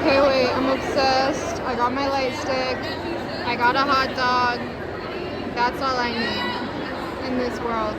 Okay, wait, I'm obsessed. I got my light stick. I got a hot dog. That's all I need in this world.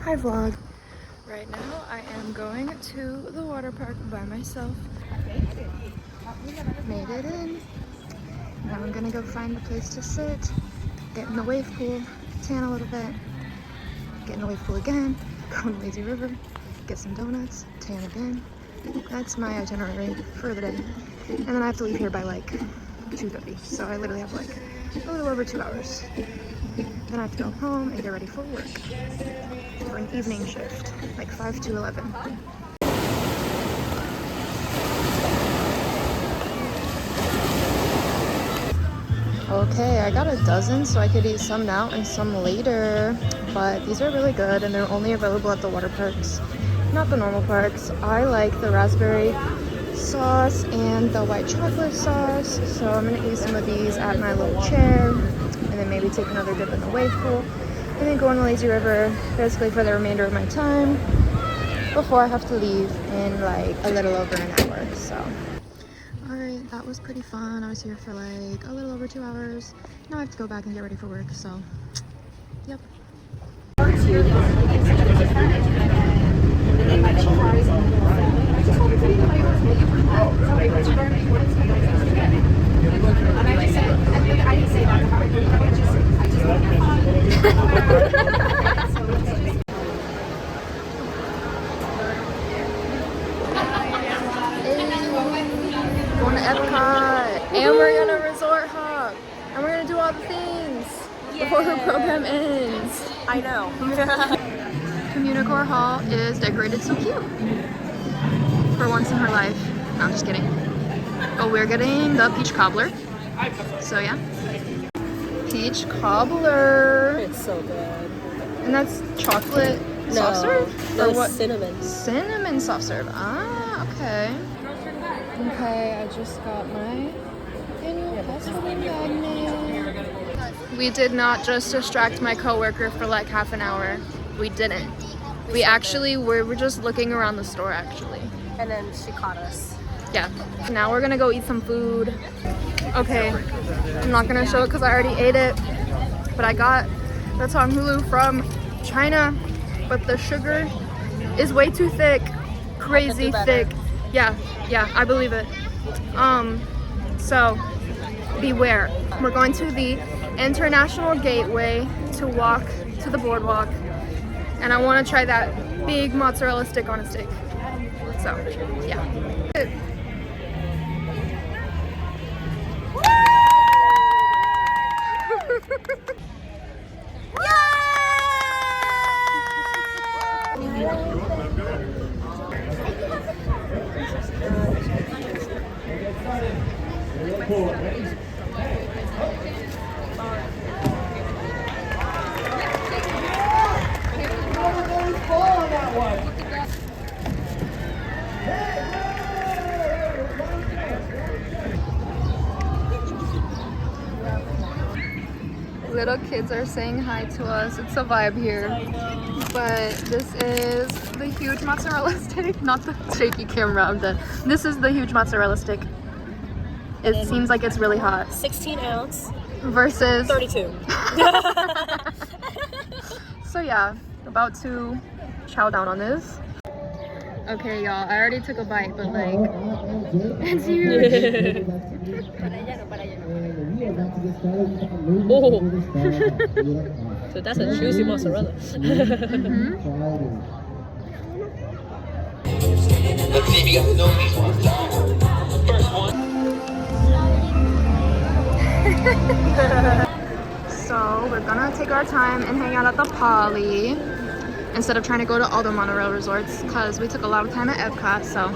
Hi vlog. Right now I am going to the water park by myself. Made it in. Now I'm gonna go find a place to sit, get in the wave pool, tan a little bit, get in the wave pool again, go to Lazy River, get some donuts, tan again. That's my itinerary for the day. And then I have to leave here by like 2:30. So I literally have like a little over 2 hours. Then I have to go home and get ready for work. For an evening shift, like 5 to 11. Okay, I got a dozen so I could eat some now and some later. But these are really good and they're only available at the water parks, not the normal parks. I like the raspberry sauce and the white chocolate sauce. So I'm gonna eat some of these at my little chair and then maybe take another dip in the wave pool. And then go on the Lazy River basically for the remainder of my time before I have to leave in like a little over an hour. So, alright, that was pretty fun. I was here for like a little over 2 hours. Now I have to go back and get ready for work. So, yep. Going to EPCOT, and we're gonna resort hop, and we're gonna do all the things before her program ends. I know. Communicore Hall is decorated so cute. For once in her life. No, I'm just kidding. Oh, we're getting the peach cobbler. So yeah. Peach cobbler. It's so good. And that's chocolate Soft serve? No, Or what? cinnamon. Cinnamon soft serve. Ah, okay. Okay, I just got my annual pass for the magnet. We did not just distract my coworker for like half an hour. We didn't. We actually were just looking around the store actually. And then she caught us. Yeah. Now we're gonna go eat some food. Okay. I'm not gonna show it because I already ate it. But I got the Tonghulu from China. But the sugar is way too thick. Crazy thick. Yeah, I believe it. So beware. We're going to the International Gateway to walk to the boardwalk. And I want to try that big mozzarella stick on a stick. So, yeah. Little kids are saying hi to us. It's a vibe here. But this is the huge mozzarella stick. Not the shaky camera, I'm dead. This is the huge mozzarella stick. It seems like it's really hot. 16 ounce. Versus 32. So yeah, about to chow down on this. Okay, y'all, I already took a bite, but like, it's huge. Oh. So that's a juicy mozzarella. So we're gonna take our time and hang out at the Poly instead of trying to go to all the monorail resorts because we took a lot of time at EPCOT. So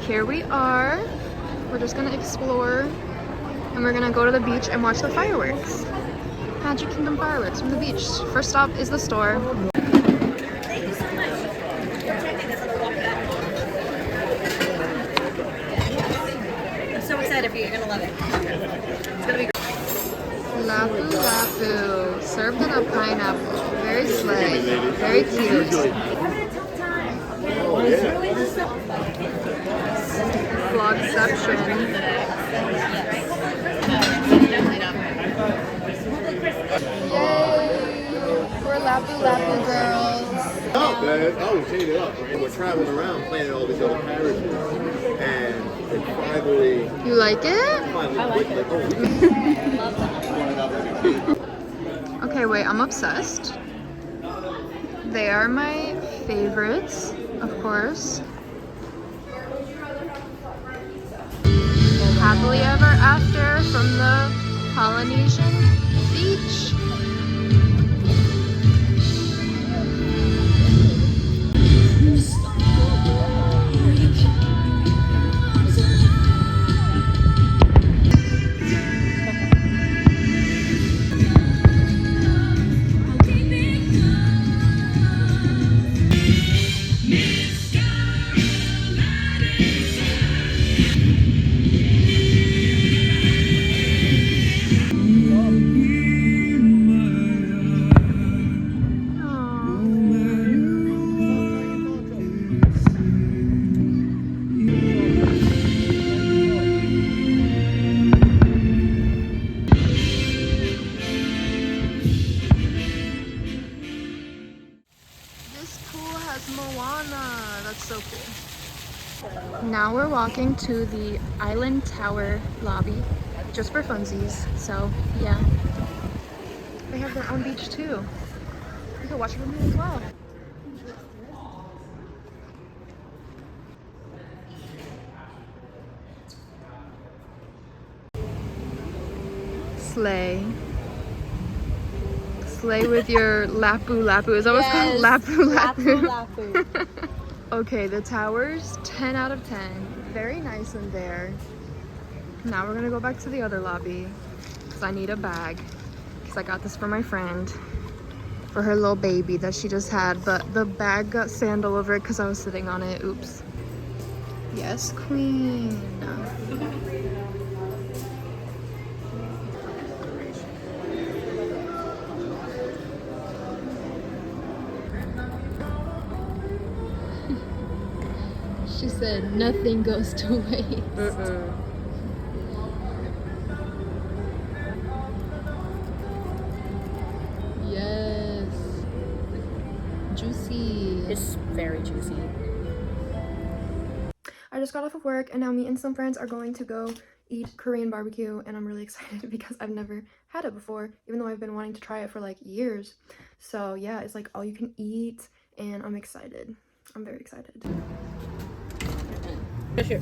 here we are. We're just gonna explore and we're gonna go to the beach and watch the fireworks. Magic Kingdom fireworks from the beach. First stop is the store. Thank you so much. I'm so excited for you. You're gonna love it. It's gonna be great. Lapu Lapu, served in a pineapple. Very slay. Very cute. Vlogception. Yay! We're Lapu Lapu girls. Oh, man. Oh, change it up. Right? We're traveling around playing all these other parishes. And it finally... You like it? I like it. Okay, wait, I'm obsessed. They are my favorites, of course. Happily Ever After from the Polynesian beach. So cool. Now we're walking to the Island Tower lobby just for funsies. So yeah, they have their own beach too. You can watch it from here as well. Slay. Slay with your Lapu Lapu. Is that what's called? Lapu Lapu. Okay, the towers, 10 out of 10. Very nice in there. Now we're gonna go back to the other lobby because I need a bag because I got this for my friend. for her little baby that she just had, but the bag got sand all over it because I was sitting on it. Oops. Yes, queen. She said nothing goes to waste. Yes. Juicy. It's very juicy. I just got off of work and now me and some friends are going to go eat Korean barbecue, and I'm really excited because I've never had it before, even though I've been wanting to try it for like years. So yeah, it's like all you can eat and I'm excited. I'm very excited. Sure.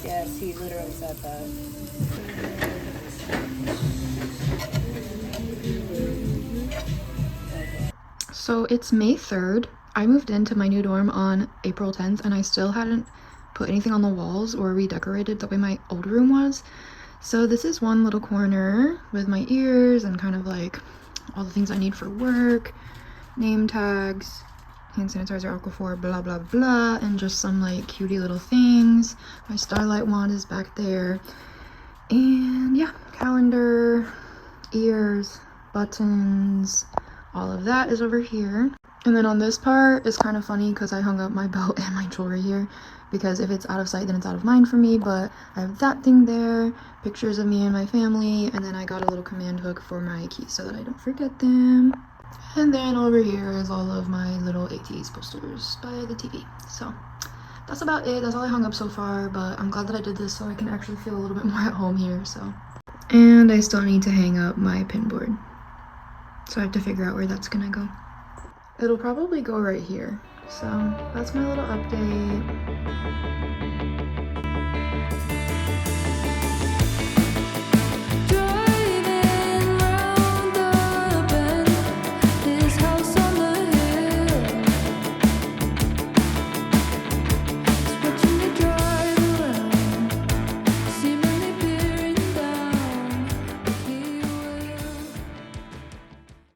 Yes, he literally said that. So it's May 3rd. I moved into my new dorm on April 10th and I still hadn't put anything on the walls or redecorated the way my old room was. So this is one little corner with my ears and kind of like all the things I need for work, name tags, hand sanitizer, Aquaphor, blah blah blah, and just some like cutie little things. My starlight wand is back there, and yeah, calendar, ears, buttons, all of that is over here. And then on this part is kind of funny because I hung up my belt and my jewelry here, because if it's out of sight then it's out of mind for me. But I have that thing there, pictures of me and my family, and then I got a little command hook for my keys so that I don't forget them. And then over here is all of my little ATAs posters by the TV. So that's about it. That's all I hung up so far, but I'm glad that I did this so I can actually feel a little bit more at home here. So, and I still need to hang up my pin board, so I have to figure out where that's gonna go. It'll probably go right here. So that's my little update.